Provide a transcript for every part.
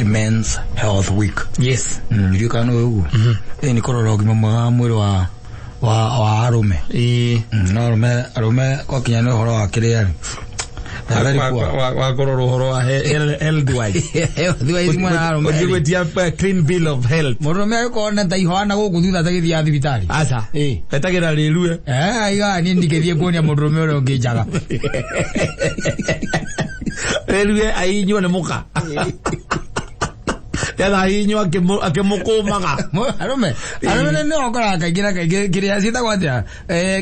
Men's Health Week. Yes. You can know. Ni kororogi mama mwiri wa arume. Na arume kwa kinyano horo wa kiriari. Wa kororo horo wa health wise. Health wise mwana arume. Ojigwetia clean bill of health. Murume ayiko na taihwana guku thutha tagithia thibitari. Asa. Etagira rirue. Aiga ni ndikethie kuonia murume uri ungijaga. Rirue ainywa ne muka. Yada hinyo akemukumaga. Arume ne okora kagira kiria sita kwatia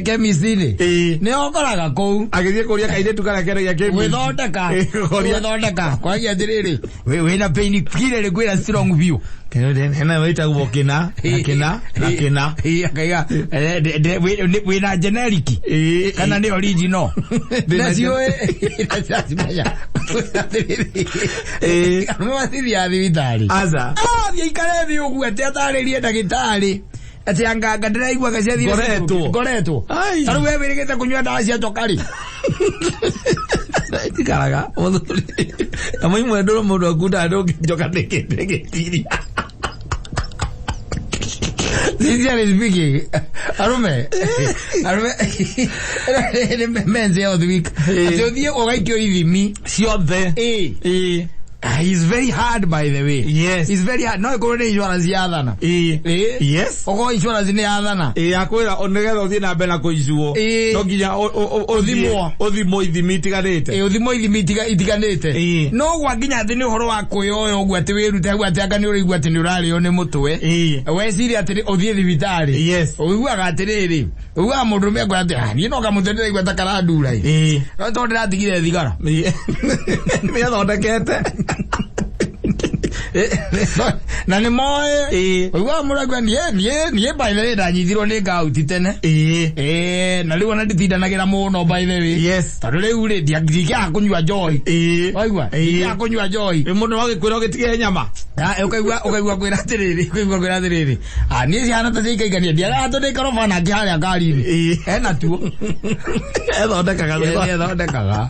chemist ni okora kou agithie kuria kaide tukara kera ya chemist withondeka kwa gia diriri we na pain kire kwira strong view kero hena waita gukina nakina akaiga we na generic kana ni original nasio nasimaya no vitali aza ikare thi ugu ati ataririe ndagitari ati anganga ndiraigua gaciathire ngoretwo taru we wirigite kunywa ndawa cia tokari tikaraga muthuri amwe mwendoro mundu akunda ndo njoka ndikitiri Sincerely speaking, arume Men's Health Week. Athie ogaikio ithimi ciothe. He's very hard, by the way. Yes. He's very hard. No, ikore insurance ya thana. Yes. Ogo insurance ni ya thana. Akwira onegera uthie na mbere na kuicuo. No nginya othimo ithimi itiganite. Othimo ithimi itiganite. No gwa nginya athi ni uhoro wa kuyoyo gwa ati wirute gwa ati anga ni urigwa ati ni urario ni mutwe. We siri ati uthie thibitari. Yes. Uigua atiriri. Uigua mundu me gwa ati ni no kamutendera igwa takara ndura. No to ndiratigire thigara. Ni athondekete. Na ni moe uwa muragwa nie by the way ndanyithirwo ni ngauti tene na riu ona nditindanagira muno by the way. Yes. Tatu riu ri ndiagikia kunywa Njohi waigua ndiagikia kunywa Njohi mundu wagikwira ugitige nyama ukaigua kwira atiriri ni ciana ta ciikaigania ndiarato ndi karova na ngiharia ngari-ini ena tuo ethondekaga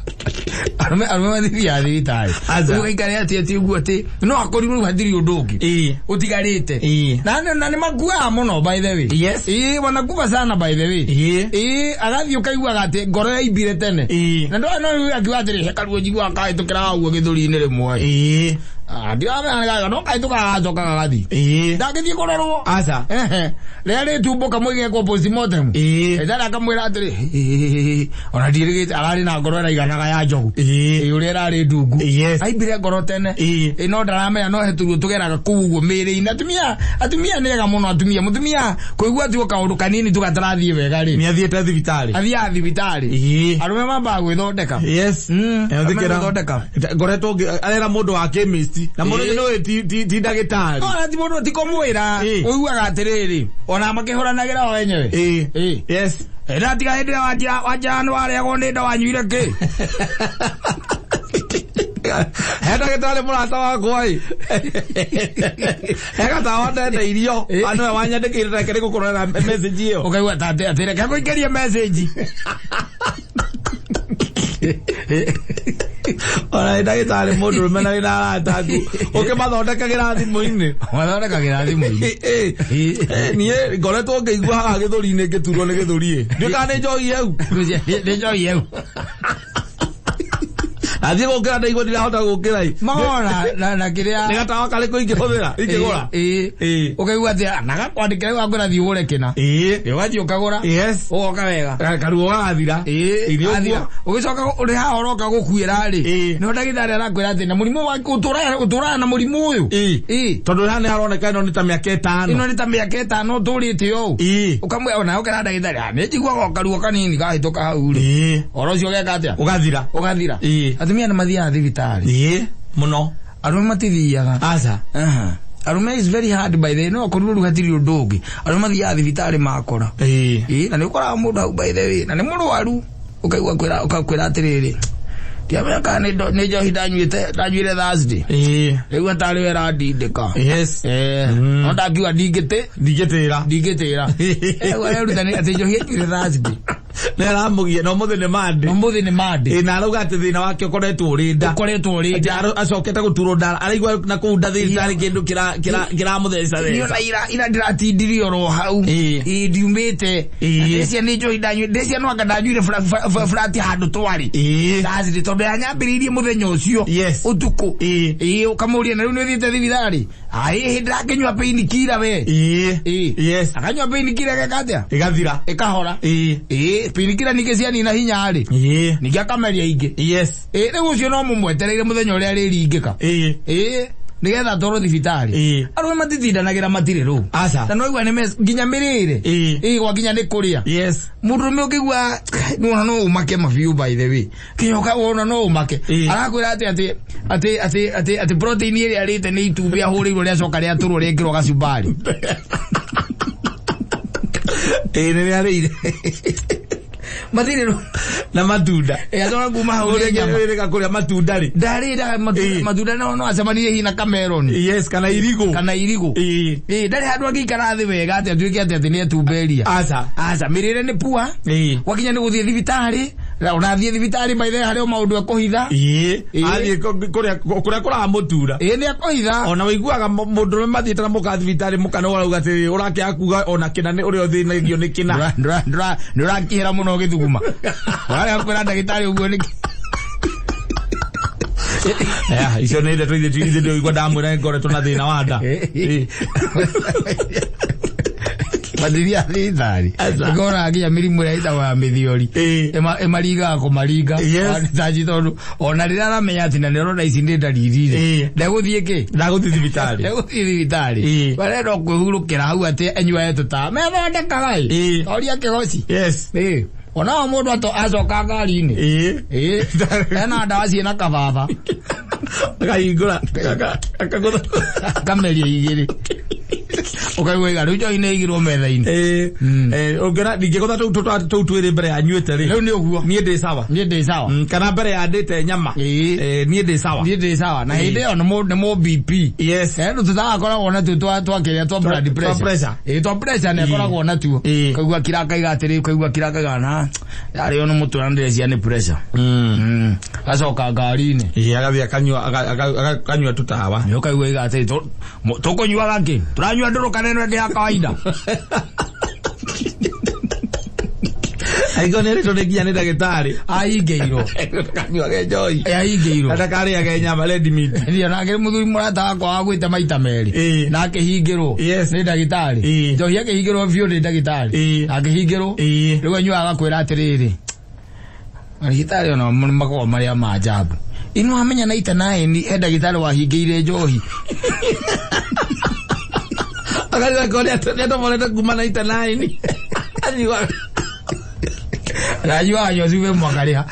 arume mathithia thibitari ugaikare ati uguo ati no akorirwo hathiri undu ungi utigarite na ni makuaga muno by the way. Yes. Wanakufa sana by the way. Agathi ukaigua ati ngoro yaimbire tene na ndo no akiwa atiri hekaruo njigua akaitukira uguo githuri-ini rimwe ndio amenaga no kaituka atoka gathi ndagithie kororwo asa rere tumbo kamwe ko postmortem ndara kamwira atiri ona ndirigite arari na ngoro ra iganaga ya njogu uri rari ndungu aimbire ngoro tene no ndaramenya no heturuo tugeraga kuuguo miri-ini atumia nega muno mutumia kuigua ati kaundu kanini tugatarathie wega ri ni athiete thibitari arume mamba gwithondeka. Yes. Gwithondeka ngoretwo arera mundu wa chemist na mundu no ti ndagitari ona ti mundu ti komwira uiguaga atiriri ona makihuranagira wenyewe. Yes. Era tiga hindira wajira no areagwo ni nda wanyuire ki henda gitale murata wakwa hega tawa ndenda irio anu wanyandikire rekere gukorera message iyo ukaigua tate atire kako ikeria message ora ndagitari mundu rumena ina ataku ukimathondekagira thimu-ini nie ngoretwo ngeigua haha githuri-ini ngiturwo ni githuri ndikana ni Njohi eu athie gukira ndaigua ndirahota gukira mona na kiria nigatawa kari ku ingihũthĩra ingĩgũra ukaigua ati nagakwandĩkĩra wangũra thiĩ ũgũre kĩna ũgathiĩ ũkagũra ũgoka wega karuo gagathira ũgĩcoka ũrĩ haha ũroka gũkuĩra rĩ nĩho ndagĩtarĩ arakwĩra atĩ na mũrimũ ũtũraga na mũrimũ ũyũ tondũ haha nĩ haroneka ĩno nĩ ta mĩaka ĩtano ũtũrĩte ũũ ũkamwĩra ona ũkĩra ndagĩtarĩ nĩ njiguaga karuo kanini kahĩtũka hau rĩ ũhoro ũcio ũgeka atĩa ũgathira atumia nĩ mathiaga thibitari muno arume matithiaga aca arume is very hard by the no koruo rugatiri undu ungi arume mathiaga thibitari makora na nĩ ũkoraga mũndũ hau by the way na nĩ mũrwaru ukakwĩra atiriri tiamenya kana nĩ Njohi ndanyuire Thursday rĩu atarĩ wera ndindĩka no ndakiuga ndingĩtĩra rĩu arerutanĩria atĩ Njohi anyuire Thursday Nera mugie no muthe ne mande. No muthe ne mande. Na arauga ati thina wake ukoretwo urinda. Ukoretwo urinda. Acokete guturo ndara. Araigwa na kuunda thirikari kindu kira mutheca thesa. Ira ndiratindirio ro hau. Ndiumite. Ndecia ni Njohi ndanyu. Ndecia no anga ndanyu flat handu twari. Ndazi tondu yanyambiririe muthenya ucio. Utuku. Ukamuria na riu ni thiete thibitari. Ndakinywa pain killer we. Yes. Akanywa pain killer gakatia. Igathira. Ikahora. Pain killer nikeciani na hinya ari. Niki akameria ingi. Yes. Riu ucio no mumwetereire muthenya uria riringika. Nigetha toro thibitari. Arume matitindanagira matire ru. Na no igwa ni nginya mirire. Gwa nginya ni kuria. Yes. Murume ukigwa no umake mafiu by the way. Kinyoka wona no umake. Arakwira ati protein iri arite ni itumbia hurirwo ria coka ria turu ringirwo gacumbari. Ni arire. Matire ru na matunda. Atona kuma haure nyama. Rega kuria matunda ri. Ndarira matunda no acemanirie hina kameroni. Yes, kana irigo. Ndari handu agikara thi wega ati atuike ati ni etumberia. Aca mirire ni pua. Wakinya ni guthie thibitari. Unathie thibitari maithe hario maundu akuhitha. Athie kuria kura mutura. Ni akuhitha. Ona wiguaga mundu mathiete na muka thibitari mukana urauga ati urake akuga ona kina ni urio thinagio ni kina. Ndura muno githuguma. Wale akwira ndagitari uguo ni icio nä ndeto ithe igua ndamwä ra ngoretwo na thä na wa nda mathiria thitari ngora nginya mä rimå ä rä a itagwo ya mä thiori ä maringaga kå maringa tanji tondå ona rä rä a aramenya atä na nä rona ici nä ndariri ndegå thiä kä ndagå thiä thibitarä barenda kwä hurå kä ra hau atä enyua etå ta methondekaga oria kä goci ona mundu acoka ngari-inĩ ena ndawa ciĩna kababa akahingũra akameria igĩrĩ ukaigua iga rĩu Njohi nĩ igirwo metha-inĩ ũngĩra ndingĩgũtha tũu twĩrĩ mbere ya nyuĩte rĩ rĩu nĩ ũguo niĩ ndĩ sawa kana mbere ya ndĩte nyama niĩ ndĩ sawa na hĩndĩ ĩyo nĩ mũ BP rĩu tũtagakoragwo na tuo twakĩrĩa twa blood pressure twa pressure nĩ akoragwo na tuo kaigua kirakaiga atĩrĩ kaigua kirakaiga na yarĩ ono mũtũranĩre cia nĩ pressure gacoka ngari-inĩ agathiĩ akanyua tũtawa nĩ ũkaigua iga atĩrĩ tũkũnyuaga kĩ turanyua ndũrũkane ĩno ĩngĩ ya kawaida aigone rĩtũ nĩ nginya nĩ ndagĩtarĩ ahingĩirwo kanyuage Njohi ahingĩirwo ndakarĩage nyama red meat ndio nake mũthuri mũrata wakwa wa gwĩte maita merĩ na akĩhingĩrwo nĩ ndagĩtarĩ Njohi akĩhingĩrwo biũ nĩ ndagĩtarĩ akĩhingĩrwo rĩu anyuaga agakwĩra atĩrĩrĩ ndagĩtarĩ ona makoragwo marĩa ma ajabu ino wamenya na itanaĩni he ndagĩtarĩ wahingĩire Njohi akajua kone atenda moleta kumana itanaini ajua rajua yoziwe mwagalia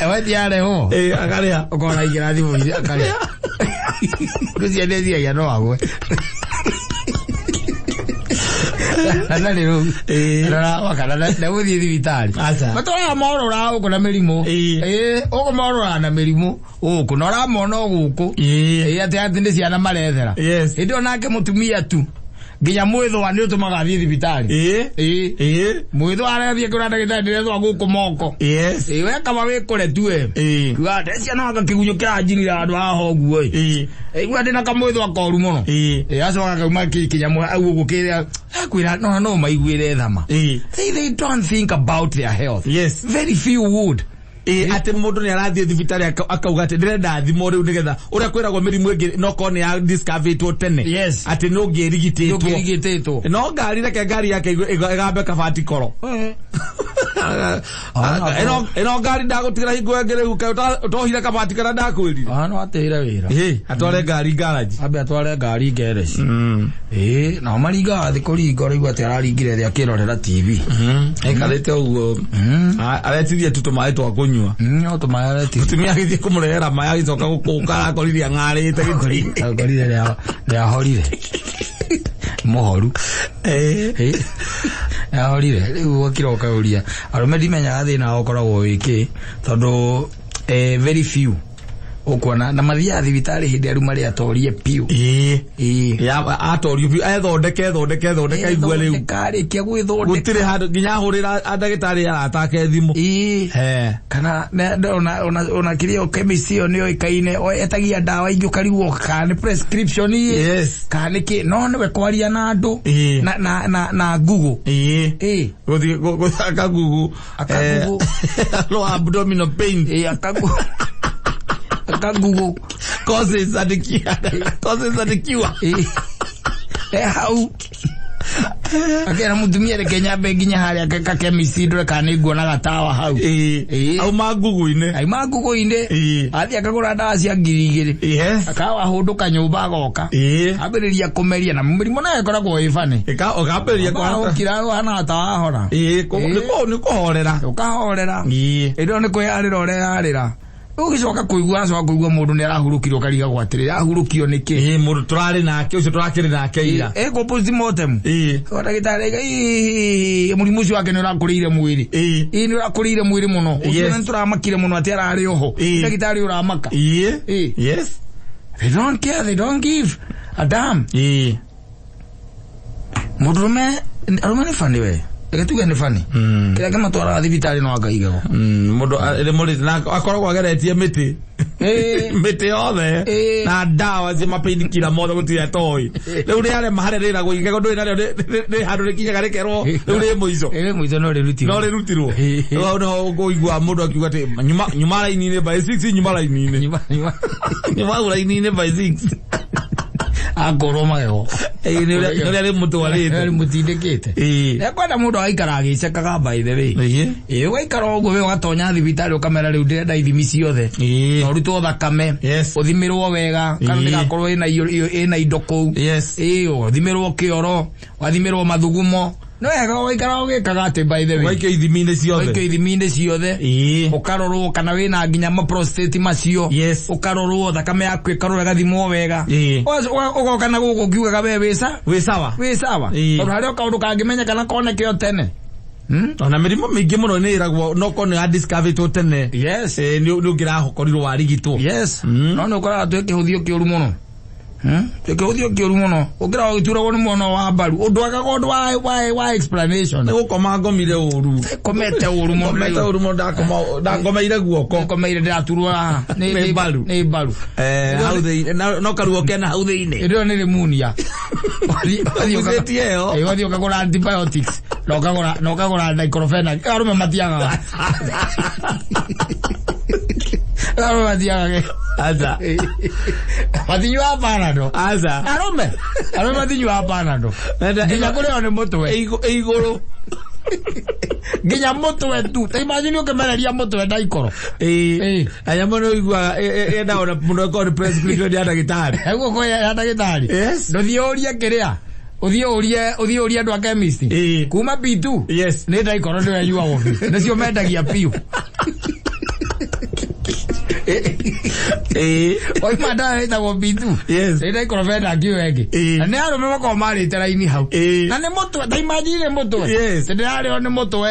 wadiare ho akalia ukona igirathi mwili akalia kuziendezia ya no agwe ana lero rara wakana na wuthi thibitari matwara morora uko na mirimu uko morora na mirimu uko nora mono guku ati ndi ciana marethera ndio nake mutumia tu nginya mwithwa ni utumaga thii thibitari mwithwa arathie kura ndagitari ndethwa guku moko we kama wikure tu kuga ndecia no akakigunyukira njirira andu aho guo igua ndina kamwithwa koru muno acoka kauma kinyamu au gukira akwira no maiguire thama they don't think about their health very few would ati mundu ni arathie thibitari akauga ati ndirenda thimo riu nigetha uria kwiragwo mirimu ingi no kone ya discovered tene ati no ngirigitetwo no ngari reke ngari yake igambe kabati koro eno ngari ndagutigira hingo ngere utohire kabati kana ndakwirire no atira wira atware ngari garage ambe atware ngari garage na maringa athi kuringa riu ati araringire ria kirorera TV ekarete uguo aretirie tutumae twa kunyua no tumae tutumia githie kumurehera maya gicoka gukukara akorire ngarite akorire ria horire mohoru ahorire riu akiroka uria arume ndimenyaga thina okoragwo wiki tondu very few ukona na mathia thibitari hindi aru mari atorie piu ya atorie piu ethondeke igwe riu kari kia gwithondeka gutire handu nginya hurira ndagitari atake thimu kana ona kirio chemist yo nio ikaine etagia dawa ingi ukariwo kana prescription kana ki no we kwaria na andu na Google guthi aka Google lo abdominal pain aka Google causes and the cure how akera mutumia de Kenya beginya hari akaka chemist ndore kana iguona gatawa hau au magugo inde athi akagura dawa cia ngiri akawa hunduka nyumba agoka abiriria kumeria na murimo na ekoragwo ifane okaberia kwa kirao hana tawa hora ni kuhorera ukahorera indo ni kwiyarira ureyarira ugicoka kuigua mundu ni arahurukirwo kariga gwatirira ahurukio niki mundu turari nake ucio turakiri nake ira go postmortem ndagitari murimu ucio wake ni urakurire mwiri ni urakurire mwiri muno ucio ni turamakire muno ati arari oho ndagitari uramaka yes they don't care, they don't give a damn mudume ni fani we egetuga ni fani kila kama twara thibitari no akaigago mundu ere muri na akoragwo ageretie miti miti yothe na dawa cia mapaini kila mothe gutira toy riu ri are maharerera go igego ndoi nario ni handu rikinyaga rekerwo riu ri muico no rirutirwo no go igwa mundu akiuga ati nyuma raini ni by 6 nyuma raini ni nyuma raini ni by 6 agoroma yo ni ari mutwarite ni mutindikite kwenda mundu aikara agicekaga by the way waikara uguo we watonya thibitari ukamera riu ndirenda ithimi ciothe no rutwo thakame uthimirwo wega kana ndigakorwo ina indo kou uthimirwo kioro wathimirwo mathugumo no ega waikara ugikaga ati by the way waike ithiminde ciothe ukarorwo kana wina nginya ma prostate macio ukarorwo thakame yaku ikarora gathimwo wega ugoka na gugu kiugaga we sawa tondu haria kaundu kangimenya kana koneke o tene ona mirimo mingi muno ni iragwo no kono ya discovery to tene ni ugira hokorirwo warigitwo no no ukora tweke huthio kiuru muno tweke huthio kiuru muno ugira ugituragwo ni mwono wa mbaru undu agagondo wa explanation ni gukoma ngomire uru komete uru muno ndakomeire guoko komeire ndaturwa ni mbaru hau no karuo kena hau thiini ndio ni pneumonia wathi ukagura antibiotics no kagura diclofenac arume matiaga aza mathinywa panado arume mathinywa panado nginya kuria ni mutwe iguru nginya mutwe tu ta imagine ukemereria mutwe ndaikoro aya muno igwa enda ona muno ko prescription ya ndagitari ego ko ya ndagitari ndothiuria kiria uthioria andu a chemist kuma B2 ni ndaikoro ndio yua wofi nacio mendagia piu oi mada ita wo B2 ita ikorofena kiwege na ne aro meko mari teraini hau na ne moto ta imagine moto tende ari ne moto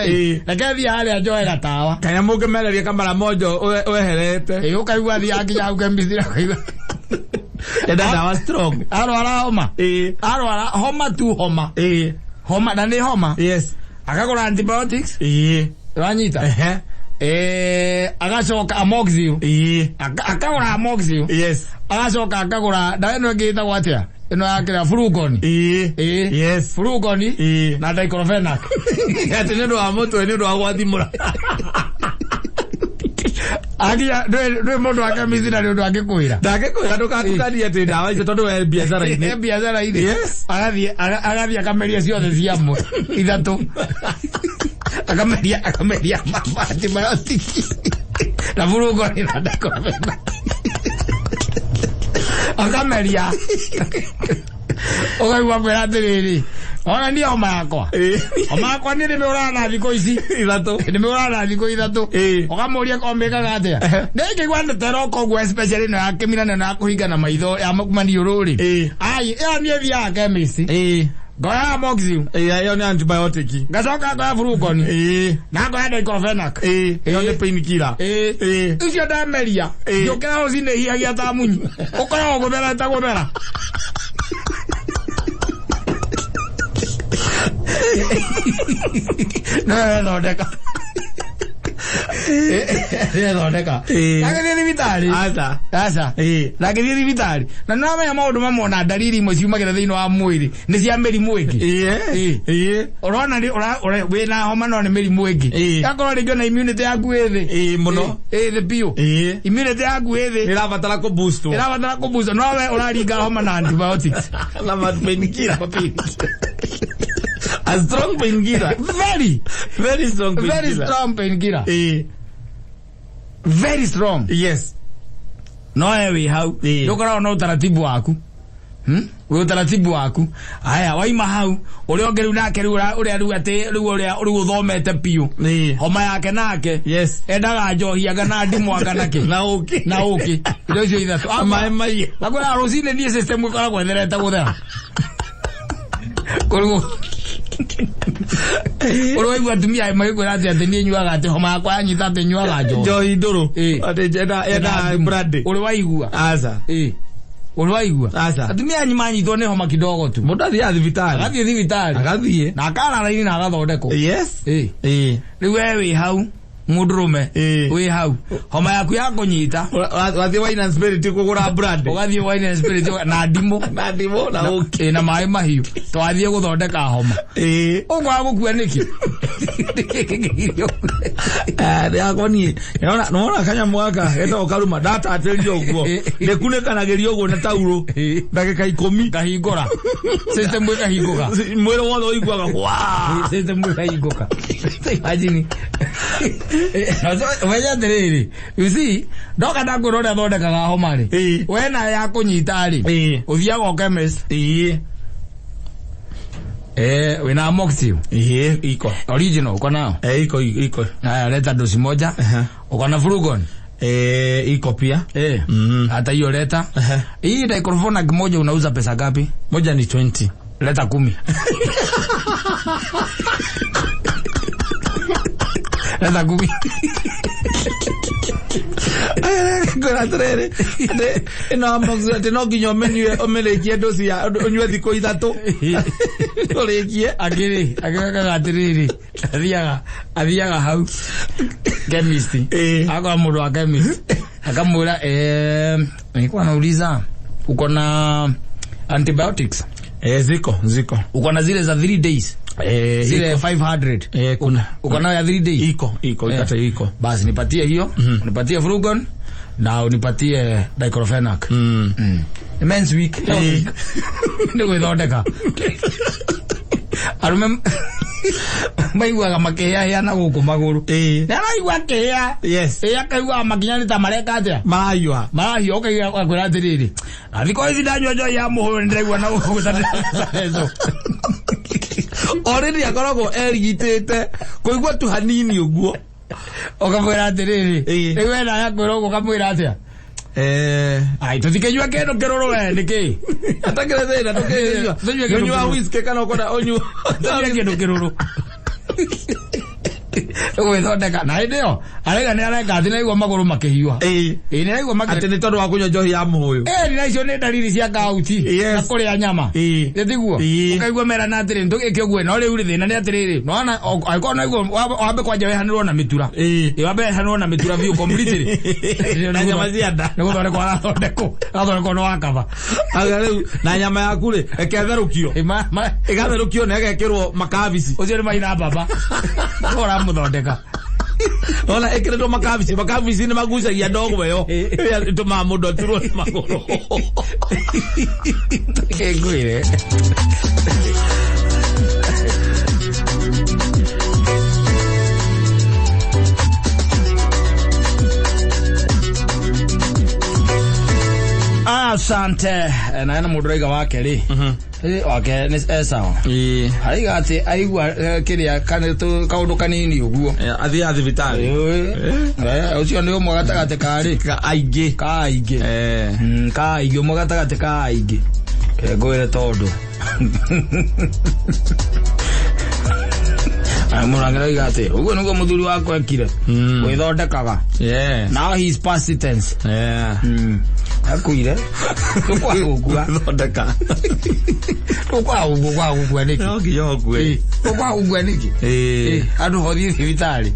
na kethi ari ajoe gatawa kaya muge meleria kamera mojo weherete ukaigwa thi akinya hau kembithira kaiga eda dawa strong aro ara homa tu homa na ne homa akagora antibiotics wanyita agacoka amoxil akagura amoxil agacoka akagura dawa ino ngita gwatia ino yakira flugon flugon na diclofenac ati nendo wa moto nendo wa gwathimura agia ndwe mundu akamithira ndu angikuira ndukakukania ati dawa icio tondu we biathara-ini agathie akameria ciothe ciamwe ithatu akameria antibiotic na vurugo ni na diclofenac akameria ogaigua kwira atiriri ona ni homa yakwa ni nimeurana thiko ici ithatu ukamuria komekaga atia ndikigua ndeteroko gwa especially no yakimina na kuhinga na maitho ya maniururi ai ni thiaga chemist Ngoya moxie. Iyo ni antibiotic. Gasoka ngoya frugon. Na ngoya diclofenac. Iyo ni painkiller. Ucio ndameria. Njokera hocine hiagia ta munyi. Ukora gubera ta gubera. No, deka. Ndeka. Nagithii vitari. Asa. Nagithii vitari. Na nome maundu mamwe na dalili imwe ciumagira thiini wa mwiri ni cia mirimu ingi. Urona wina homa no ni mirimu ingi. Gakorwo ringi na immunity yaku ithi. Muno. The bio. Immunity yaku ithi. Irabatara ku boost. No we uraringa homa na antibiotics. Na painkiller. A strong painkiller. Very strong painkiller. Very strong painkiller. Very strong. Yes. No ewe hau. Yokora no utaratibu waku. Wewe utaratibu waku. Aya waima hau. Uri ongeru nake uri aru ate uri uthomete piu. Homa yake nake. Yes. Endaga njohi agana ndimu aganake. Na uki. Indo cio ithatu. Mai. Agora rocine nie system ikora gwetherete guthera. Korugo. Oro igwa tumia magikwira ati ni nyuaga ati homa yakwa anyita ati nyuaga njohi nduru ati eda brand uri waigua asa uri waigua asa atumia nyimanyitwo ni homa kidogo tu mundu athie thibitari agathie na akara raini na agathondeko yes riu wewe hau mudurume we hau homa yaku ya kunyita wathie wine and spirit kugura brand ugathie wine and spirit na ndimo na uki na mai mahiu twathie guthondeka homa ugwa gukua niki yakoni naona kanya mwaka eto karuma data atelio uguo ndekunekanagerio uguo na tauro ndagika 10 kahingora system ikahinguka mwero wothe uiguaga wa system ikahinguka imagine weja ndiriri you see ndoka ndangwira uria thondekaga homa ri wena ya kunyita ri uthiaga chemist wina amoxicillin iko original uko nao iko haya leta dosi moja uko na frugon iko pia hata hiyo leta hii diclofenac moja unauza pesa ngapi? Moja ni 20, leta 10. Leta 10. Gora trere ino amboxo te no ginyo menu omelekie dosi ya onywe thiko ithatu olekie agaka gatiriri athiaga hau chemist akwa mundu wa chemist akamwira nilikuwa nauliza uko na antibiotics ziko uko na zile za 3 days zile 500 kuna uko na ya 3 days iko ikata iko basi nipatie hiyo nipatie frugon na unipatie diclofenac men's week ndio ithondeka arume maigwaga makehia na guku maguru na raigwa kehia yes akaigwa makinyani ta mareka atia marayua ukaiga akwira atiriri athiko ithi ndanywa njohi ya muhuru ndiraigwa na gutandeza already akoragwo erigitete kuigwa tu hanini uguo ukamwira atiriri wena yakwira uguo ukamwira atia ai tutikenywa kendo kiroro we niki atakire thina tukenywa nywa whisky kana ukona onyu kendo kiroro gwithondeka na ndio arega ni areka athi naigwa maguru makihiwa ni naigwa ati ni tondu wa kunywa njohi ya muhuyu ni nacio ni dalili cia gauti na kuria nyama ndiguo ukaigwa mera na atiri ndugike guo no riu thina ni atiriri no na aiko naigwa wambe kwanja wehanirwo na mitura wambe wehanirwo na mitura view completely na nyama ziada ni guthondekwa athondekwa no akava aga riu na nyama yaku ri eketherukio igatherukio na egekirwo makabici ucio ni maina baba ora muthondeka ona ekiretwo makabici ni magucagia ndogo yo tuma mundu aturwo ni maguru ngwire asante na mundu raiga wake ri wake ni sawa aiga ati aigwa kiria kanetu kaundu kanini uguo athia thibitari ucio ni umwe gatagate kari kaingi umwe gatagate kaingi ngwire tondu Murangira igate. Ugo nugo muthuri wako ekire. Gwithondekaga. Yeah. Now he's past tense. Yeah. Akuire. Tukwa gukua. Gwithondeka. Tukwa gukua niki. Ogiyogwe. Tukwa gukua niki. Andu hothi thibitari.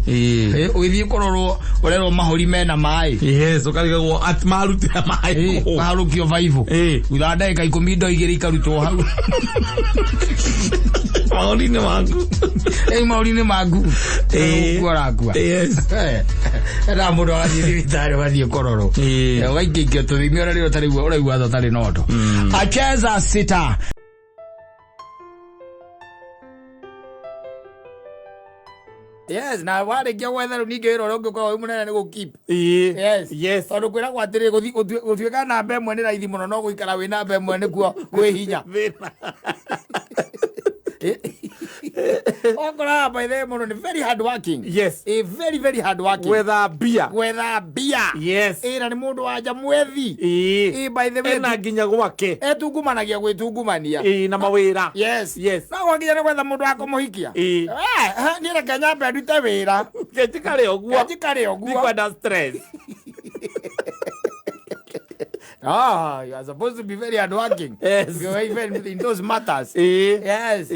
Uithie kororo urero mahori mena mai. Yes, ukarigwo at marutira mai. Maharukio vaivo. Ula ndagika 10 ndo igiri ikarutwo hau. Maurine magu. Maurine magu. Gukua. Yes. Era mundu athi thibitari wathie kororo. Waikikio tuthimio rero tari uraigwa tho tari nondo. Acheza sita. Yes, na wale kia weather unige iro rongo kwa we munene go keep. Yes. Yes. Tondu kwira kwatire guthieka na mbe mwe ni raithi muno no guikara we na mbe mwe ni kuo kwi hinya. Okora by the mono very hard working. Yes. A very very hard working. Whether beer. Yes. Era ni mundu waja mwethi. By the way na ginya gwake. Etungumanagia gwitungumania. Na mawira. Yes. Yes. Na waginya ni gwetha mundu akomuhikia. Ni reke nyambe ndute wira. Ketikare oguo. Ndikwenda stress. You are supposed to be very hardworking. Yes. Even in those matters. Yes.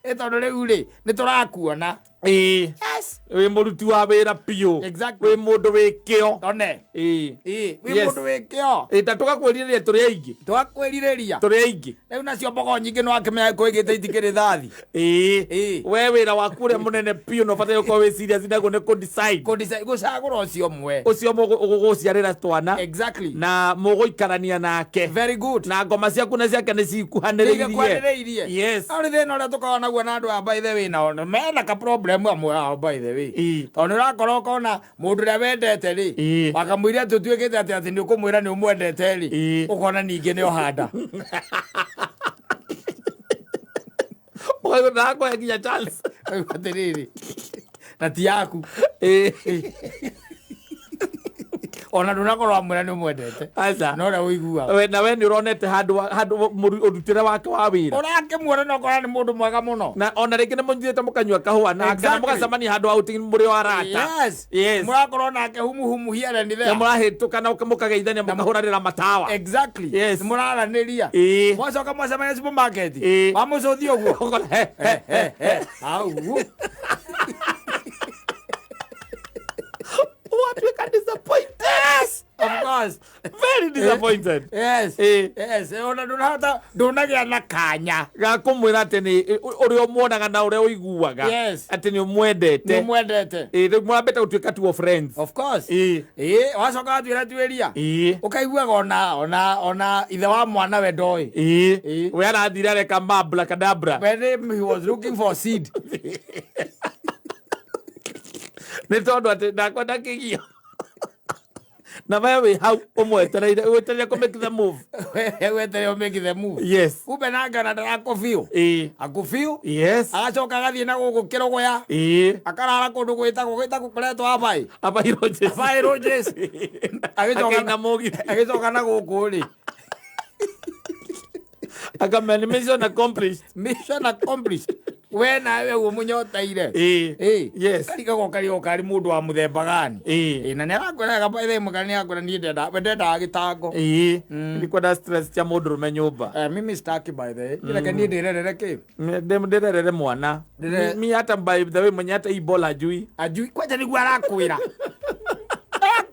Eto ndore ule niturakuona. Yes. We muruti wa wira pio. Exactly. We mundu wikio. One. We mundu wikio. Tatuka kwiriria turi aingi. Twakwiriria. Turi aingi. Riu nacio mbogo nyingi no akimenya kwigite itikiri thathi. We wira waku ria munene pio no fatire ko we serious ndago ne ko decide. Gucagura ucio mwe. Ucio guciarira twana. Exactly. Na muguikarania nake. Very good. Na ngoma ciaku na ciake ni cikuhaniriirie. Yes. Ari thina uria tukaona guo na andu a by the way na mena ka problem amwe by the way. Tonu rakoro kona mundu ria wendete ri. Wakamwiria tutuikite ati ni ukumwira ni umwendete ri. Ukona ningi ni ohanda. Oyo ndako ya kinya Charles. Oyo atiriri. Na ti yaku. Ona ndunakoro amwira ni umwendete. Aca. No ra uigua. We na we ni uronete handu urutire wake wa wira. Orake muone no kora ni mundu mwega muno. Na ona ringi ni munjite mukanywa kahua na kana mukacamania handu outing muri wa rata. Yes. Murakorwo nake humu here ni there. Murahituka na mukageithania mukahurarira matawa. Exactly. Yes. Muraraniria. Mwacoka mwacamania supermarket. Wamucuthia uguo. Au. What we can disappoint us? Of course. Very disappointed. Yes. Yes. Ona ndunagia na kanya. Gakumwira ati ni uri omuonaga na uri uiguaga. Yes. Ati ni umwendete. Ni mwendete. Mwambete gutuika tu friends. Of course. Wacoka atwira twiria. Ukaiguaga ona ithe wa mwana we ndoi. We arathira reka mabla kadabra. When he was looking for seed. Nitondo ati ndakwenda kigio. Na wewe how umwetereire wetereire ko make the move. Wetereire make the move. Yes. Ube nanga na ndakofio. Akofio? Yes. Agacoka gathie na gugu kirogoya. Akarara kundu gwita kukoretwo abai. Abai Roges. Agicoka na mugi. Agicoka na gugu ri. Akamani mission accomplished. We nawe umunyotaire. Yes. Kari kari mundu wa muthemba gani. Na nirakwiraga baithe mugani yakora ni ndenda agitango. Ndikwenda stress cha mundu rume nyumba. Mimi staki by the way. Kile ni ndirerere ki. Ndirerere mwana. Mi hata by the way mwenye hata ibola ajui. Kwacha ni gwa rakwira.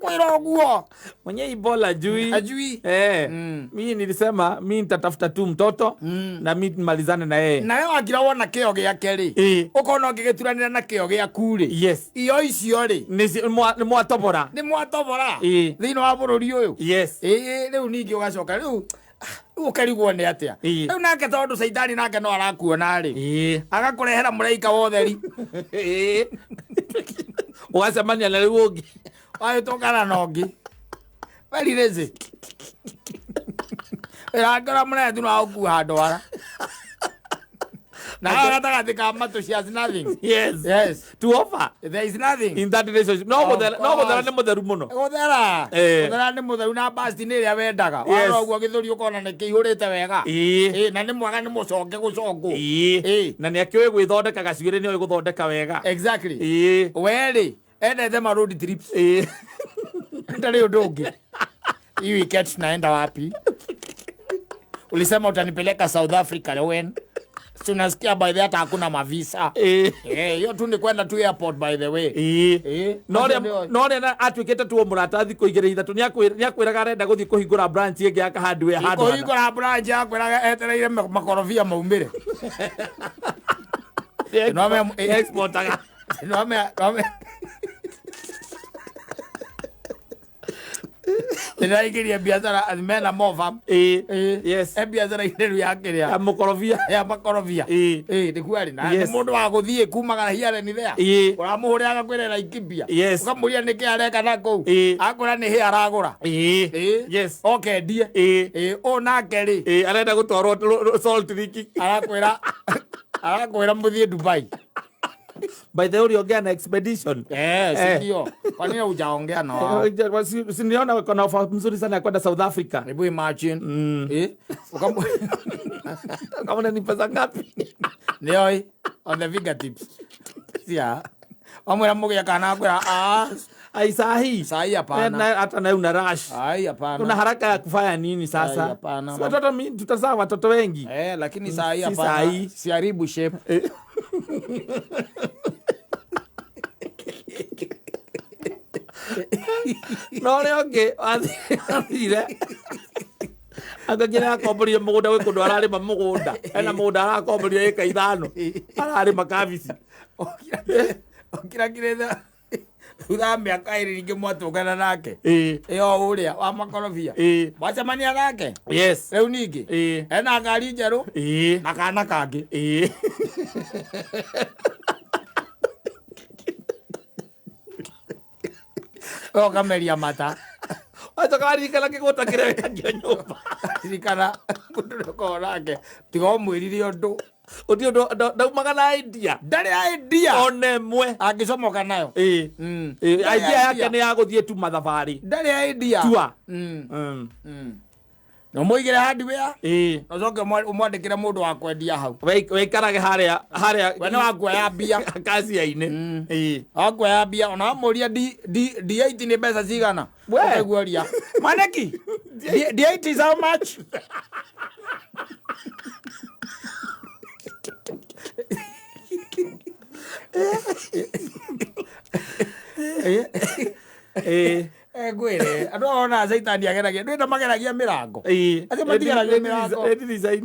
Kwiroguo mwenye ibola ajui. Mimi nilisema mimi nitatafuta tu mtoto na mimi nimalizane na yeye. Na wewe akira wona kio giake ri. Ukona ngigeturanira na kio giaku ri. Yes. Iyo icio ri. Ni mwatobora. Thino wa bururi uyu. Yes. Riu ningi ugacoka riu ukarigwo ni atia. Riu nake tondu Saitani nake no arakuona ri. Agakurehera muraika wotheri. Ugasemania na riu ungi. Wai tokana nogi. Very lazy. Era ngora muna tu na oku handwara. Na gatagati ka matu she has nothing. Yes. To offer. There is nothing In that relationship. No guthera ni mutheru muno. Guthera ni mutheru na basti ni ria wendaga. Waro guo githuri ukona ni kihurite wega. Na ni mwaga ni mucoke gucoko. Na ni akiwe gwithondeka gacuire ni guthondeka wega. Exactly. Weri endete ma road trips. Ndari undu hii weekend naenda wapi? Ulisema utanipeleka South Africa leo. Tunasikia by the hata hakuna mavisa. Hiyo tu ni kwenda tu airport by the way. No na atwikete tu murata thiko igire ithatu ni akwiraga arenda guthii kuhingura branch yake aka hardware handu. Kuhingura branch akwiraga etereire makorofia maumbire. No me exportaga. No me Ndiraikiria biashara azimena mova. Yes. Biashara ile yake ya makorofia. Ya makorofia. Ni kweli na ni mundu wa guthie kumagara hiare ni there. Uramuhuria agakwirera ikibia. Ukamuria niki areka nako. Akora ni he aragura. Yes. Okay die. O nake ri. Arenda gutwarwo salt riki. Arakwira muthie Dubai. By the way, you're an expedition. Ndio. Kwa nini hujaongea na? Siniona kuna ofa mzuri sana ya kwenda South Africa. Hebu imagine. Kama ni pesa ngapi? Ndio on the fingertips. Sia. Amwe amugia kana kwa ai sahi hapana. Hata na una rush. Ai hapana. Una haraka ya kufanya nini sasa? Hapana. Watoto tutazaa watoto wengi. Lakini sahi hapana. Siharibu shape. No le okay athire akagira akomboria mugunda we kundu arari ma mugunda ena mugunda arakomboria eka 5 arari makavisi okira kiretha thutha miaka iri ringi mwatungana nake iyo uria wa makorofia mwacemania nake riu ningi ena ngari njeru na kana kangi kameria mata acha kari kala kigota kireka nyumba irikana kundu ko nake tigo mwiriri undu udio ndaumaga na idea ndari idea onemwe angicomoka nayo idea yake ni ya guthie tu mathabari ndari idea tua no muigire hardware nocoke umwandikire mundu wa kwendia hau weikarage haria we no akuoya mbia kazi-inĩ akuoya mbia ona amuria D8 ni mbeca cigana ukaiguoria maneki D8 is how much? Gwire andu ona zaitani ageragia ndu mageragia mirango acio matigeragia mirango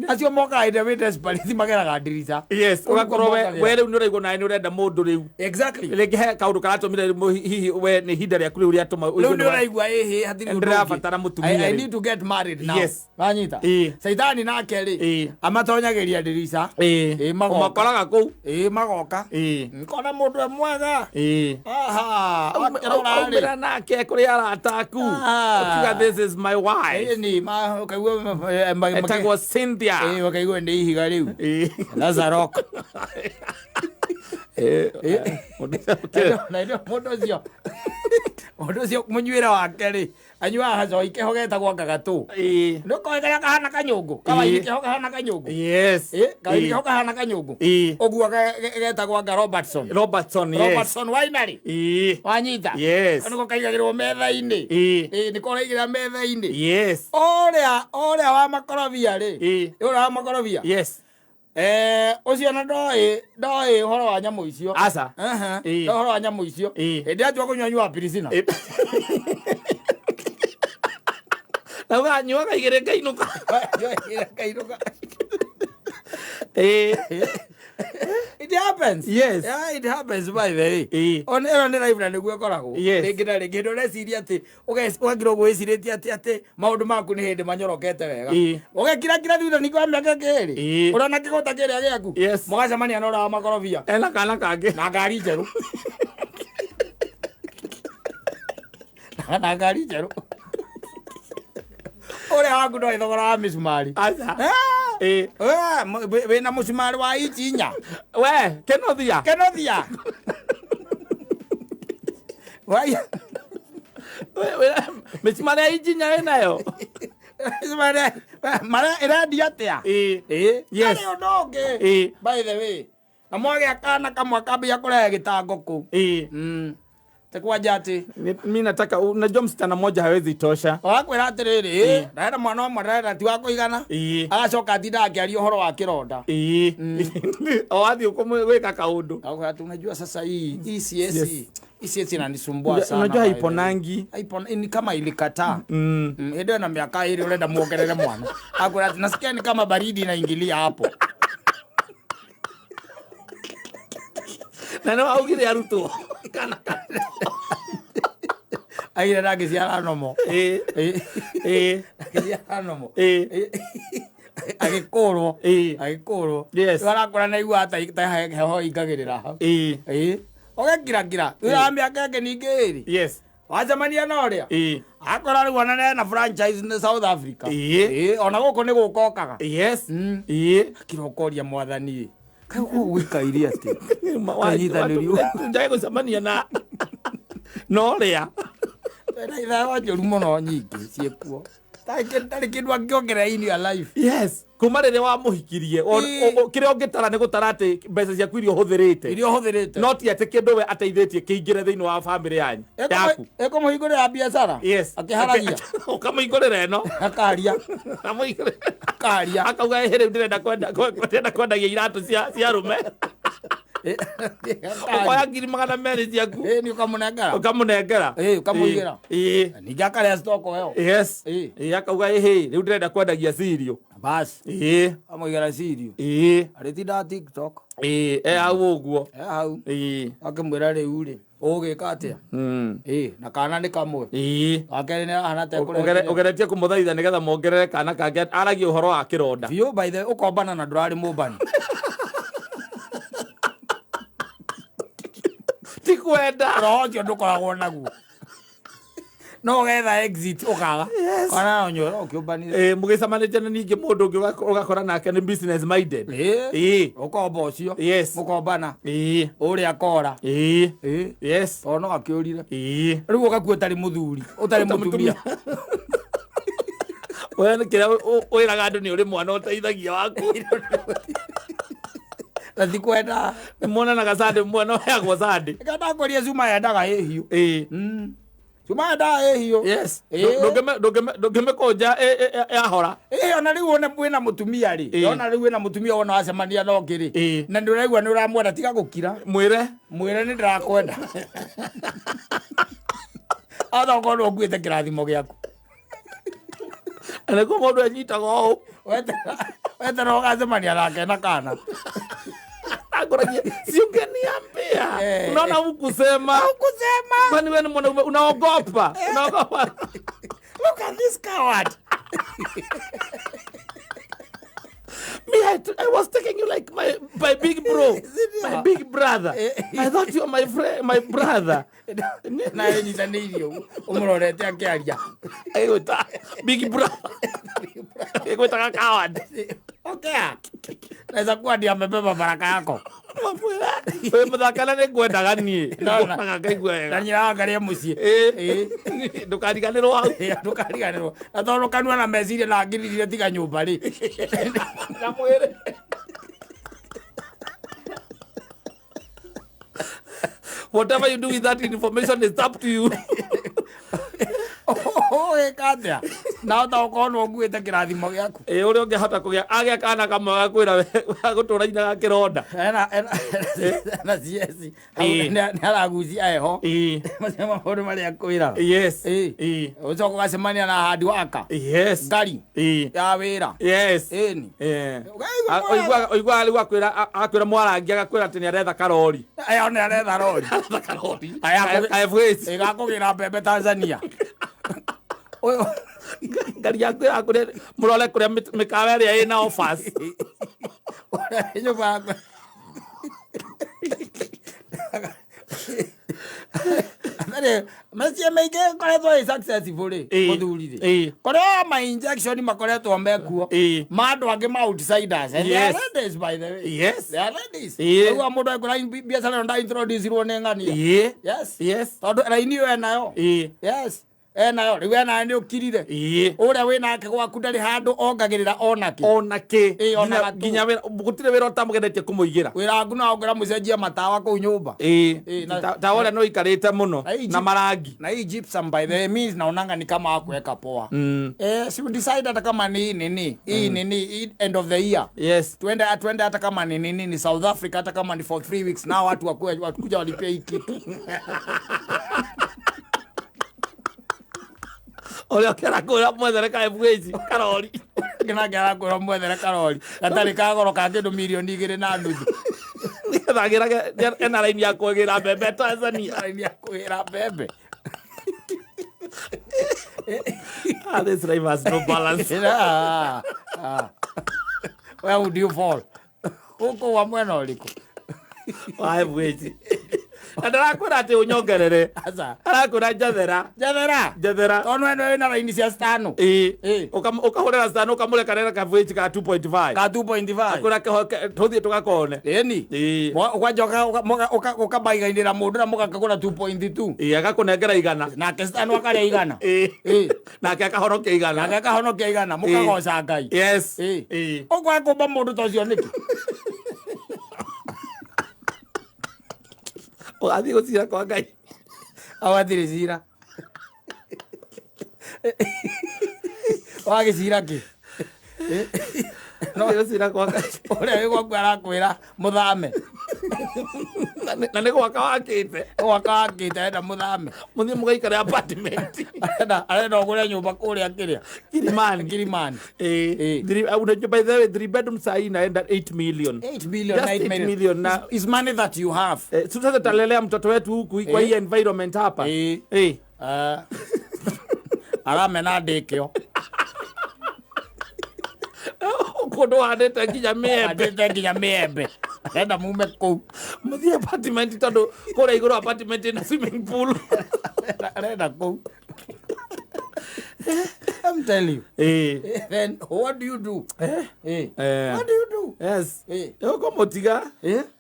acio moka inde we desperate mageraga ndirica ugakorwo we riu ni uraigwo nawe ni urenda mundu riu ringi he kaundu karatumire hihi we ni hinda riaku riu riatuma riu ni uraigwa hatiri ndirabatara mutumia I need to get married now wanyita saitani nake ri amatonyagiria ndirica makoraga kuu magoka nkona mundu mwega akirora nake kuri arataku ukiga this is my wife ni ukaigua etagwo Cynthia ukaigua ndi ihiga riu Lazarok mundu ucio munywira wake ri anyua haco ikeho getagwo ngagatu ndukoe karia kahana kanyungu kawaii ikeho kahana kanyungu kawaii ikeho kahana kanyungu uguo getagwo nga Robertson winery wanyita niko kaigagirwo metha-ini niko raigira metha-ini uria wa makorobia ri uria wa makorobia ucio na ndoi horo wa nyamu icio horo wa nyamu icio ndi atua kunywa pirisina na wanyuaga igire kainuka it happens it happens by the way on era ni life na niguo koragwo ringi na ringi ndo reciria ati ugakira gwiciritie ati maundu maku ni hindi manyorokete wega ugekira thutha ni kwa miaka keri urona kigota kiria giaku mugacemania na ura makorobia ena kana kangi na ngari njeru na ngari njeru uria waku ndo ithogora wa misumari we na musumari wa ichinya we kenothia wai we misumari ya ichinya enayo mara iradia atia yes Njoge by the way na mwage akana kamwe kambia kurehe gitango ku tekwaje ati mimi nataka unajua msichana mmoja hawezi tosha wakwira atiriri ndaenda mwana omwe ndaenda ti wa kuigana agacoka atinda akiaria uhoro wa kironda awathi ukumweka kaundu akwira tunajua sasa hii CS inanisumbua sana unajua haiponangi ni kama ilikataa ndio na miaka ile urenda muongerere mwana akwira nasikia ni kama baridi inaingilia hapo na no augire arutwo kana aire rage cia nomo agikorwo yes arakora na igua ta heho ingagirira ha ogekira ira miaka yake ningiri yes wajamania na oria akora riu onane na franchise in South Africa ona goko ni gukokaga yes kirokoria mwathani kai gwikairia ati wanyithaniriu njage gucamania na noria na itha wanjoru muno nyingi ciekuo tari kindu angiongerera in your life yes kuma rire wa muhikirie kire ongitara ni gutara ati mbeca ciaku irio huthirite not yet kindu we ateithitie kiingire thiini wa family yanyu yaku muhingurira biashara yes akiharagia ukamuhingurira eno akaria akauga here ndirenda kwendagia iratu cia rume oya ngiri magana meri ciaku ni ukamunengera ukamuigira ningi akaria stock weo yes akauga riu ndirenda kwendagia cereal bas amuigira cereal aritinda TikTok hau uguo hau akimwira riu ri ugika atia na kana ni kamwe akere ni ana te ugeretie kumuthaitha nigetha mongerere kana kange aragia uhoro wa kironda bio by the ukombana na ndurari mubani tikwenda rojo ndukoragwo naguo no getha exit ukaga kana onyora ukiumbanire mugicamanite na ningi mundu ungi ugakora nake ni business minded ukomba ucio yes mukombana uri akora yes ono gakiurire riu ugakuo tari muthuri utari mutumia wewe kira uiraga andu ni uri mwana uteithagia waku na thikwenda mwana na gasande mwana yagwo sande kada koria zuma yendaga hiyo zuma yendaga hiyo yes ndogeme koja yahora ona riu one mwina mutumia ri ona riu wina mutumia ona wacemania no ngiri na ndiraigua ni uramwenda tiga gukira mwire ni ndirakwenda atha ukorwo nguite kirathimo giaku ana ko mundu anyitaga u wetera ugacemania nake na kana agoragia si ungeniambia unaona hukusema kwani wewe ni mwanaume unaogopa look at this coward me I was taking you like my big bro my big brother I thought you were my friend my brother na yeni tanirio umurorete akiaria ayota big brother egweta coward okay naweza kuwa ndio amebeba baraka yako wewe mthakana ni ngwendaga nie ndona ngaigua na nyiraangaria mucie ndukariganirwo na tono kanwa na meciria na ngirire tiga nyumba ri na mwire whatever you do with that information is up to you Kata na uta ukono nguite kirathimo giaku uri ungihota kugia agia kana kamwe gakwira gutura ina kironda na siesi na aragucia eho masema horo mari akwira yes ucoko gasemania na hard worker yes ngari ya wira yes ni oigwa ali akwira mwarangia gakwira ati ni aretha karori ona aretha rori I have ways igakugira mbembe Tanzania oyo ngari yaku akure murole kuria mikawa ria ina offers nyumba Mesi meke koretwo successful muthuri kore ma injection makoretwo mekuo mandu ange ma outsiders and they are ladies by the way. Yes, they are ladies. Uwa mundu akora biashara nda introduce ro nengani. Yes tondu raini yo enayo. Yes nayo riwe na ndi ukirire uria we nake gwaku ndari handu ongagirira onake ginya wira gutire wira utamugenetie kumuigira wira nguna ongera mucenjia matawa ku nyumba ta wale no ikarite muno na marangi na gypsum by the means na onanga ni kama akuweka poa si decide hata kama ni nini end of the year. Yes, twende hata kama ni nini ni South Africa hata kama ni for 3 weeks now watu wakuja walipia hiki kitu. Ole kera kura mwethereka ebwezi karoli kina kera kura mwethereka karoli gatari kagoro ka kindu milioni 2 na nuthu ngethagira ena line ya kugira bebe Tanzania line ya kugira bebe. This life has no balance. Where would you fall? Huko wa mwena uliko wae bwezi adara kura ate unyongerere asa arakura jathera ono eno ina line cia stano ukahurera stano ukamule karera ka voice ka 2.5 akura tothie tugakone eni ukajoka ukabaigaindira mundu na mugakagura 2.2 agakunengera igana na stano akaria igana na akahorokia igana mukagoca Ngai. Yes ugwakumba mundu tocio niki Adi gocira kwa Ngai awathire cira wagicira ki no gocira kwa Ngai ore wego kwara muthame na nego wakawakite enda muthame muthie mugaikara apartment arenda ogure nyumba kuria kiria Kilimani unajua by the way 3 bedrooms naenda 8 million na is money that you have. Sasa talelea mtoto wetu huku kwa hii environment hapa aramena dekio kodo adeta kinya miembe enda mume ku muthie apartment tondu kore iguru apartment na swimming pool enda ku I'm telling you. Then what do you do? What do you do? Yes. Yoko motiga.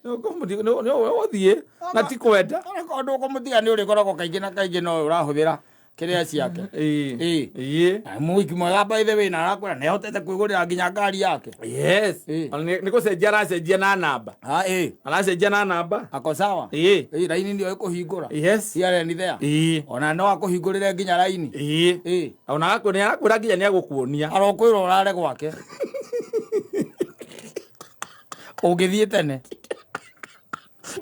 Yoko motiga no wathie na tikwenda. Kondo komotiga ni uri korako kaingĩ no urahuthira kiria ciake. Muiki mwega by the way na arakora ne hotete kwigurira nginya ngari yake. Yes. Niko cenjia na namba. Aracenjia na namba. Ako sawa. Raini ndio ikuhingura. Yes. Here ni there. Ona no akuhingurire nginya raini. Ona akone arakura nginya ni agukuonia. Arokwira urare gwake. Ugithie tene.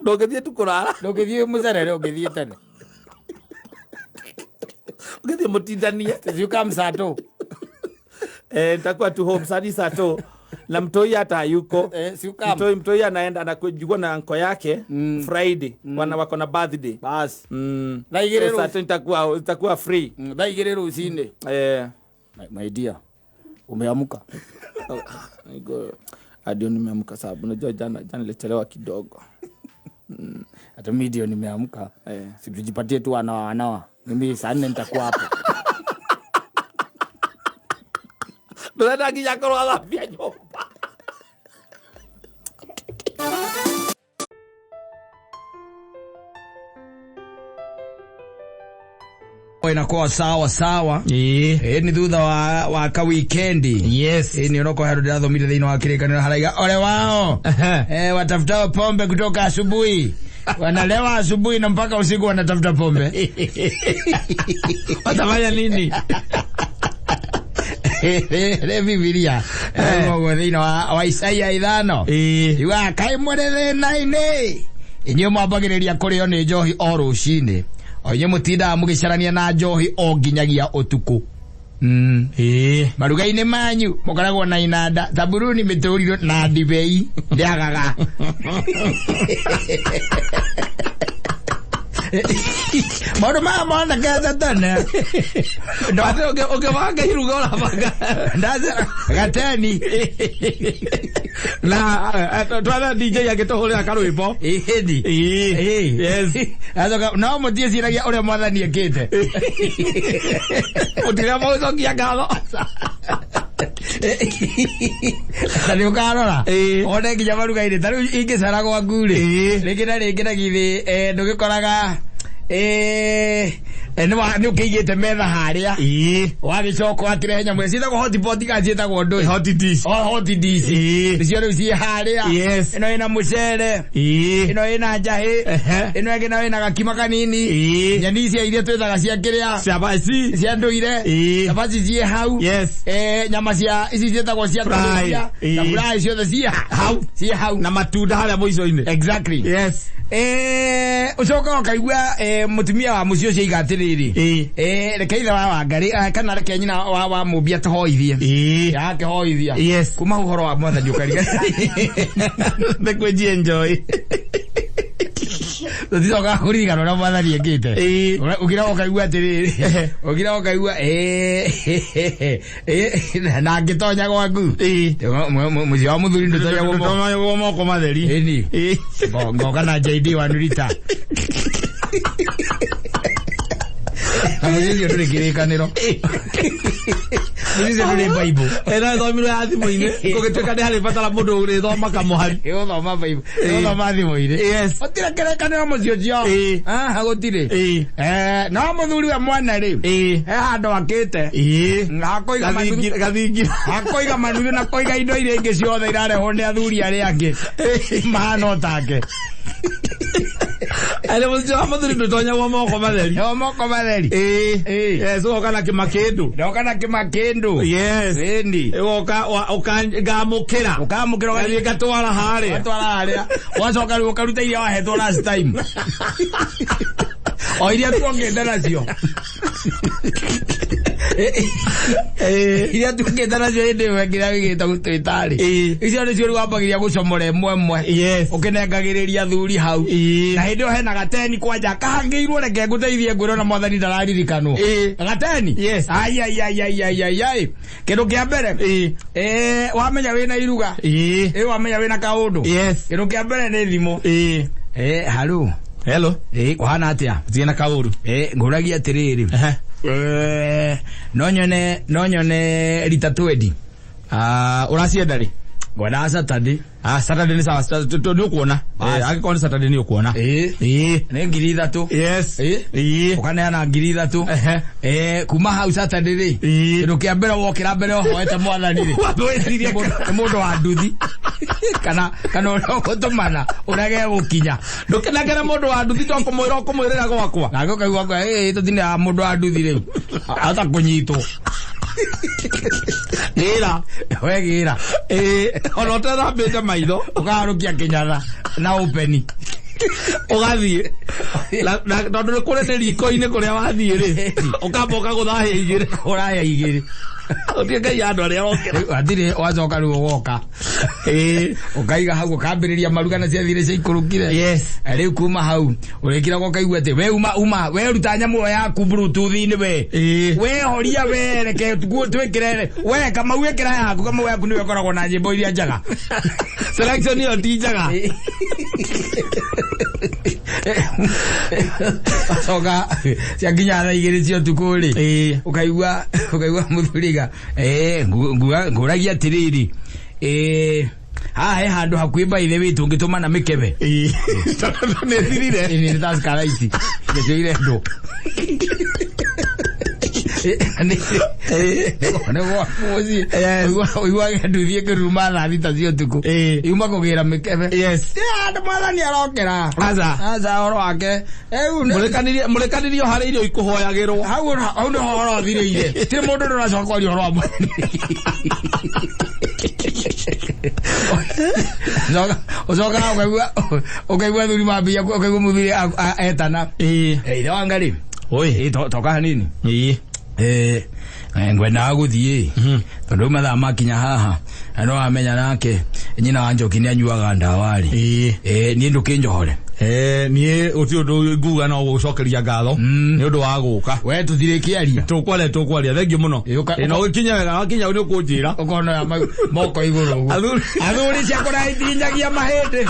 Ndogithie tukurara. Ndogithie mucerere ugithie tene. Ugithie mutindania. You come sato. Nitakuwa tu home sadi sato. Na mtoi hata yuko. Mtoi anaenda anakujua na anko yake Friday. Wako na birthday. Bas. Daigirero sato itakuwa free. Daigirero usinde. My dear. Umeamuka? Adio nimeamka sababu unajua jana nilichelewa kidogo. Hata mimi ndio nimeamka. Sijipatie tu anawa. Mimi saa 4 nitakuwa hapo. Ndio ndio koro agapia nyumba. Inakuwa sawa ni thutha wa ka weekend. Yes, ni unoko hero ndio thomire thino wa kirikanira haraiga ole wao watafuta pombe kutoka asubuhi wanalewa asubuhi na mpaka usiku wanatafuta pombe. Watafanya nini? Biblia ngo thino wa Isaia 5 iwa kai mwerere naine inyo mabagiriria kurio ni Njohi o rucini onye mutinda mugicarania na Njohi o nginyagia utuku. Marugai-ini manyu mukoragwo na inanda taburuni mituriro na ndibei ndiagaga. Maundu maya mona keza tene. Ndate ukivanga iruga urabanga. Ndazira gateni. Na twala DJ agitohorera karwimbo. Indi. Yes. Azoka no mutie ciragia uria mwathani ekite. Utira maucokia ngatho. Tani ukarora one nginya maruga-ini tariu ingicara gwaku ri ringi na githi ndugikoraga ni ukigite metha haria wagicoka atire nyamwe citagwo hotpot gacitagwo ndu hot dish nicio riu ci haria ino ina mucere ino ina njahi ino ingi nayo ina gakima kanini nyeni cia iria twithaga cia kiria cabaci cia nduire cabaci ci hau nyama cia ici cietagwo cia kuria na fry ciothe ci hau na matunda haria muico-ini exactly ucoka ukaigua mutumia wa mucio cio igatiriri reke ithe wa Wangari kana reke nyina wa Mubia tohoithie yake hoithia kuma uhoro wa mwathani ukariga ndekwenjie Njohi Tuticoka kurigana na mwathani ekite ugira ukaigua atiriri ugira ukaigua na ngitonya gwaku mucio wa muthuri ndutonya gwo moko matheri ngoka na JD wa Nurita Amwe nduri kirikaniro Nurize nduri Bible era thomiro ya thimu-ini kugituika ni hari batara mundu uri thoma kamuhari thoma Bible thoma thimu-ini otira kirikaniro mucio cio hagutire no muthuri wa mwana ri handu akite akoiga manuthu na koiga indo iria ingi ciothe irarehwo ni athuri aria angi mahana take ale mucio wa muthuri ndutonya gwo moko matheri ugoka na kimakindu endi ugoka ukangamukira gathie gatwara haria wacoka riu ukaruta iria wahetwo last time o iria tuongenda nacio iria tuongenda nacio hindi wengira wigita gutwitari icio nicio riu wambagiria gucomora emwe ukinengagiriria thuri hau na hindi o hena gateni kwanja kahangiirwo reke nguteithie ngwira na mwathani ndararirikanwo gateni ai kindu kia mbere wamenya wina iruga wamenya wina kaundu kindu kia mbere ni thimu haru hello kuhana atia tiena kauru nguragia atiriri no nyone rita 20 uracienda ri ngwenda Saturday Saturday ni sawa ni ukuona agikoni Saturday ni ukuona ni 3,000 ukaneana 3,000 kuma hau Saturday ri kindu kia mbere wokira mbere hoete mwathani ri mundu wa nduthi kana urokotumana urage gukinya ndukinagera mundu wa nduthi to kumwirira gwakwa nago kaigwa kwa tutine mundu wa nduthi ri ata kunyitwo wegira ono tethambite maitho ukarukia kinyatha na upeni ugathie tondu ni kurete riko-ini kuria wathie ri ukamba ukaguthahia igiri urahia igiri utie ngai andu aria rokira atire wacoka riu ugoka ukaiga hau ukambiriria maruga na ciathire cia ikurukire riu kuma hau urikira ukaigua ati we we ruta nyamu yaku bluetooth-ini we horia we reke twikire we kama wikira yaku kama yaku niwe koragwo na nyimbo iria njaga selection iyo ti njaga soga cia nginya thaa igiri cia utuku ri ukaigua muthuriga nguragia atiriri hahe handu hakuhi baithe witu ngitumana mikebe ni thirire ni taskara ici ngicoire ndu uiguage nduthie ngiruma thaa thita cia utuku iuma kugira mikebe andu mwathani arokera aca horo wake murekanirio haria irio ikuhoyagirwo hau ni horo othiriire ti mundu nduracoka kwaria horo wa ucoka ukaigua thuri mambia ukaigua muthuri etana ithe wa Ngari toka hanini ngwenda guthie tondu mathaa makinya haha no amenya nake nyina wa Njoki ni anyuaga ndawa ri ni ndukinjohore nie uti undu nguga no gucokeria ngatho ni undu wa guka we tuthirikiaria tukwaria thengiu muno no gikinya wega wakinya ni ukunjira ukona moko iguru athuri cia kuraitinyagia mahindi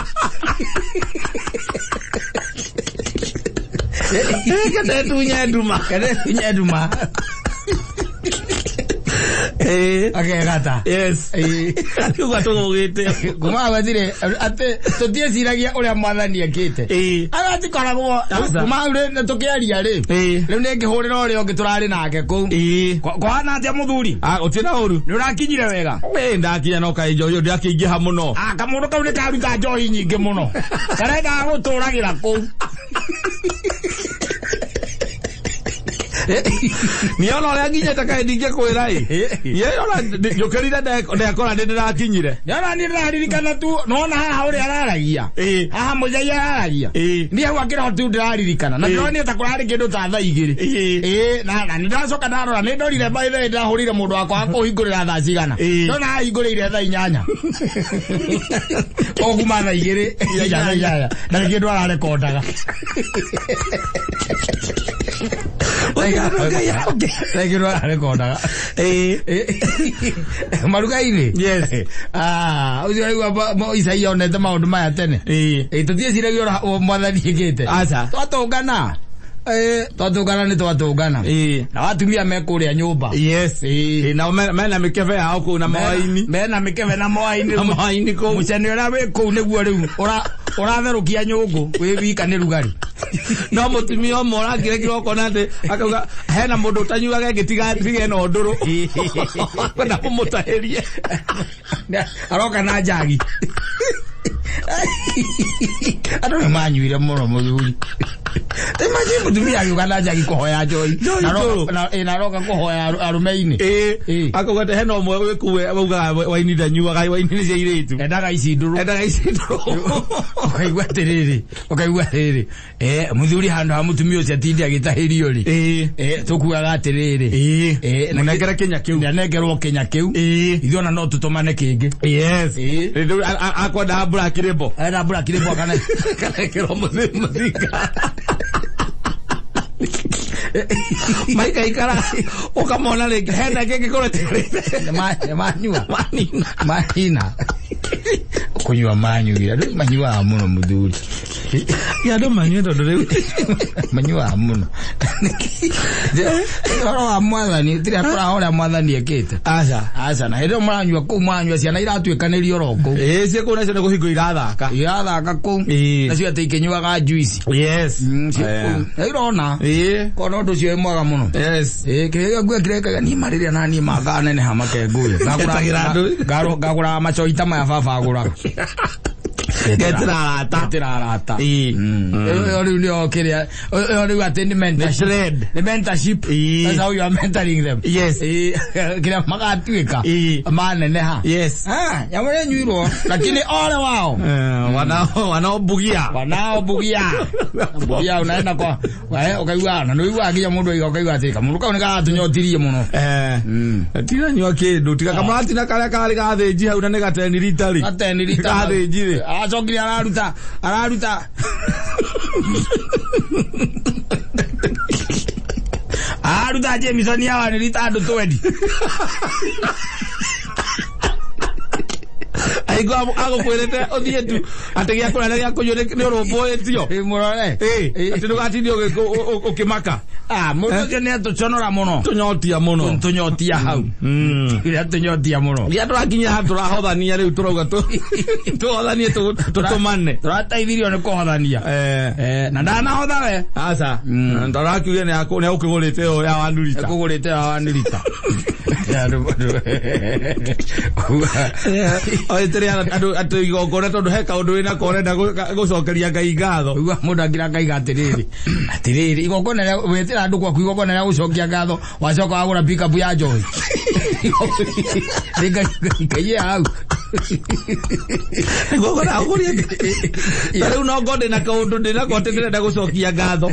kade tunya nduma okay Kata yes akuga tugugite kuma wazire ate tutie ciragia uria mwathani akite agati koragwo kuma ure tukiaria ri riu ni ngihurira uria ungi turari nake ku kwana atia muthuri utina uru ni urakinyire wega ndakinya no kai Njohi ndakingiha muno kamundu kau ni karuta Njohi nyingi muno karega guturagira ku niona oria nginya takaendinge kwira yona njukerire ndekora ndirakinyire yona ni ndaririkana tu nona haha uria araragia haha mujai araragia ni hau akira tu ndaririkana na ndoni ta kurari kindu ta thaa igiri na ndacoka ndarora ni ndorire baithe ndahurire mundu wakwa kuhingurira thaa cigana nona hingurire thaa 8 oguma thaa igiri ya na kindu ararekondaga Tegirwa rekordaga marugaire yes uzi wa mo isai onete maundu maya tene tutie ciragio mwathani igite acha twatungana twatungana ni twatungana na watumia mekuria nyumba yes na mena mikeve yao ku na mawaini mena mikeve na mawaini ku mucene ura we ku niguo riu uratherukia nyungu wi wika ni rugari no mutumia o mora ngire kiroko nande akauga hena mundu tanyuaga ngitiga tige no nduru kwenda kumutaherie aroka na jagi ado manyuire muno muthuri Imagine mutumia yugana jagi kuhoya Njohi na roka kuhoya arumeini akauga hena umwe wikuwe auga waini ndanyuaga waini ni cia iritu endaga ici nduru ukaigua tiriri muthuri handu ha mutumia ucio atindi agitahirio ri tukuaga atiriri munengere kinya kiu nanengerwo kinya kiu ithuona no tutumane kingi yes akwenda black ribo kana kero muthinga maika ikara ukamona rege hena kenge korete manina kunywa manyuira manyua muno muthuri ya ndo manyua ndo reu manyua muno oro wa mwathani tira kora ora mwathani ekete acha na hendo manyua ku manyua ciana iratwikanirio roko cie kuna cio guhingo irathaka ku nacio atikenyuaga juice yes irona kono ndo cio mwaga muno yes kirega gwe kirega ni mariria na ni magane ne hamake nguye gagura machoita maya baba aguraga Getirarata. Ori ndio kiria. Ori attend mentorship. That's how you are mentoring them. Yes. Kila magatuika. Maana neha. Yes. Yamwe nyuiro. Lakini ole wao. Wanaobugia. Bugia unaenda kwa. Ukaiwa na ndio agia mundu ukaiwa atika. Mundu ka nika tunyotirie muno. Tira nywa kindu tika kama atina kale kale gatheji hau na nega teni litari. Ateni litari. Gathejire. Achokiri araruta. Aruta Jameson yawa ni litado 20. Aigo ago kwelete odietu ategia kuna ngia kujore ni roboe tio murore atindo gatindio okimaka muno ne atuchonora muno tunyotia hau ira tunyotia muno ya turakinya ha turahothania riu turauga tuhothanie tutumane turataithirio ni kuhothania na ndana hotha we acha ndarakiuge ne ukigurite yo ya wanurita kugurite ya wanurita Oye teria atu igongora tondu heka undu wina korenda gucokeria Ngai ngatho uga mundu agira Ngai atiriri igongona wetira andu kwa igongona ya gucokia ngatho wacoka wagura pick up ya Njohi Ngai hau Ngogora ngori. Tare uno gode na kaundu ndina gote ndenda gucokia ngatho.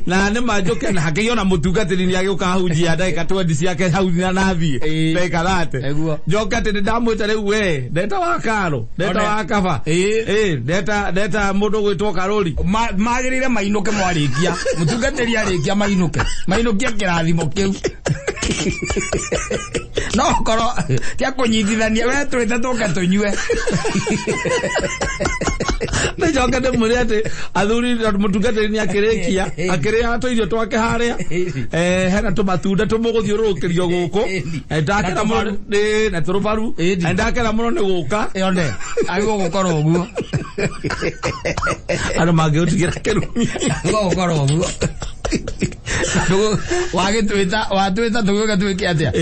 Na ne majoke na hakiona mutungatiri ni agioka hujia ndagika 20 ciake hau na nathie. Ndeka rate. Joka te ndamwita riu we. Ndeta wa karo. Ndeta wa kaba. Ndeta mundu gwitwo Karori. Magirire mainuke mwarikia. Mutungatiri arikia mainuke. Mainukia kirathimo kiu. No koro tia kunyitithania we twita tuka tunywe. Na joka de muriate athuri mutungatiri ni akirekia akiria to irio twake haria hena tumatunda tumuguthiurukirio guku ndakera muno na turubaru ndakera muno ni guka yonde agigo gukora uguo ano mageutikira kerumi gukora uguo watwita tuguka twike atia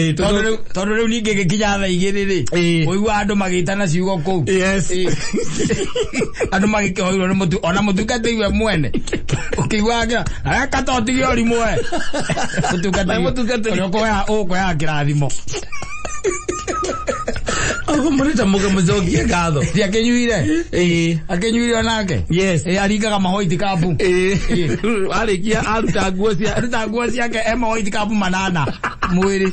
tondu riu ningi gikinya tha igiri ri uigua andu magitana ciugo kuu andu magikihoirwo ni mutu ona mutungatiriwe mwene ukigua agira Kata otige urimu we mutungatiri ukoya kirathimo Ako murita muga muzogie ngatho. Ti akinyuire. Akinyuire onake. Yes. Aringaga mahoiti kapu. Arikia aruta nguo ciake mahoiti kapu manana mwiri.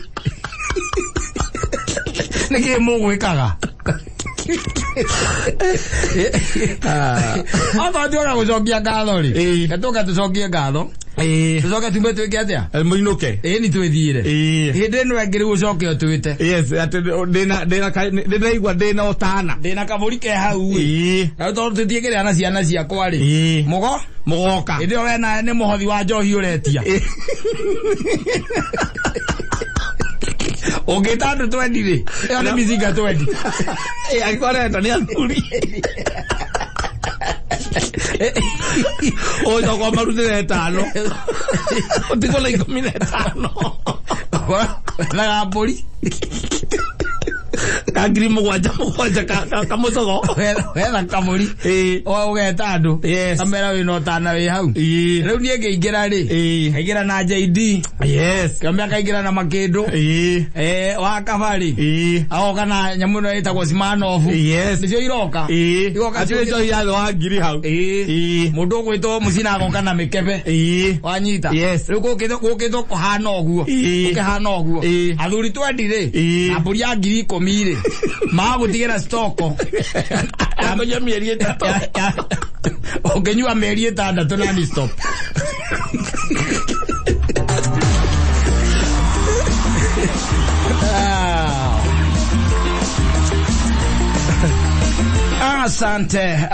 Niki mugwikaga. Aba ndiona gucokia ngatho ri. Gatuka tucokie ngatho. Tucoke tumbe twike atia? Muinuke. Ni twithire. Hindi no engiri gucoke otwite. Yes, ati ndina igwa ndina otana. Ndina kaburi ke hau. Na to tutiekere ana ciana ciakwa ri. Mugoka. Ndi we na ne muhothi wa Njohi uretia. Ogeta ndo 20 ri. Ona mizinga 20. Agora ni athuri. Oyo kwa marudire 5. Otiko la 15. La gapori. Kagiri mugwanja kamusogo. Wela kamuri. Ogeta andu. Kamera we no tana we hau. Riu nie ngeingira ri. Kaingira na JD. Yes. Kamera kaingira na makindu. Wa kabari. Aoka na nyamu no itagwo Simanoff. Yes. Nicio iroka. Iroka cio ya wa ngiri hau. Mundu gwitwo mucina agoka na mikebe. Wanyita. Riu gukitwo kuhana oguo. Ukihana oguo. Athuri 20 ri. Na mburi ya ngiri 10 ri. Magutigera stoko. Akonya mieri 3. Okenywa mieri 6 na ni stop. Asante.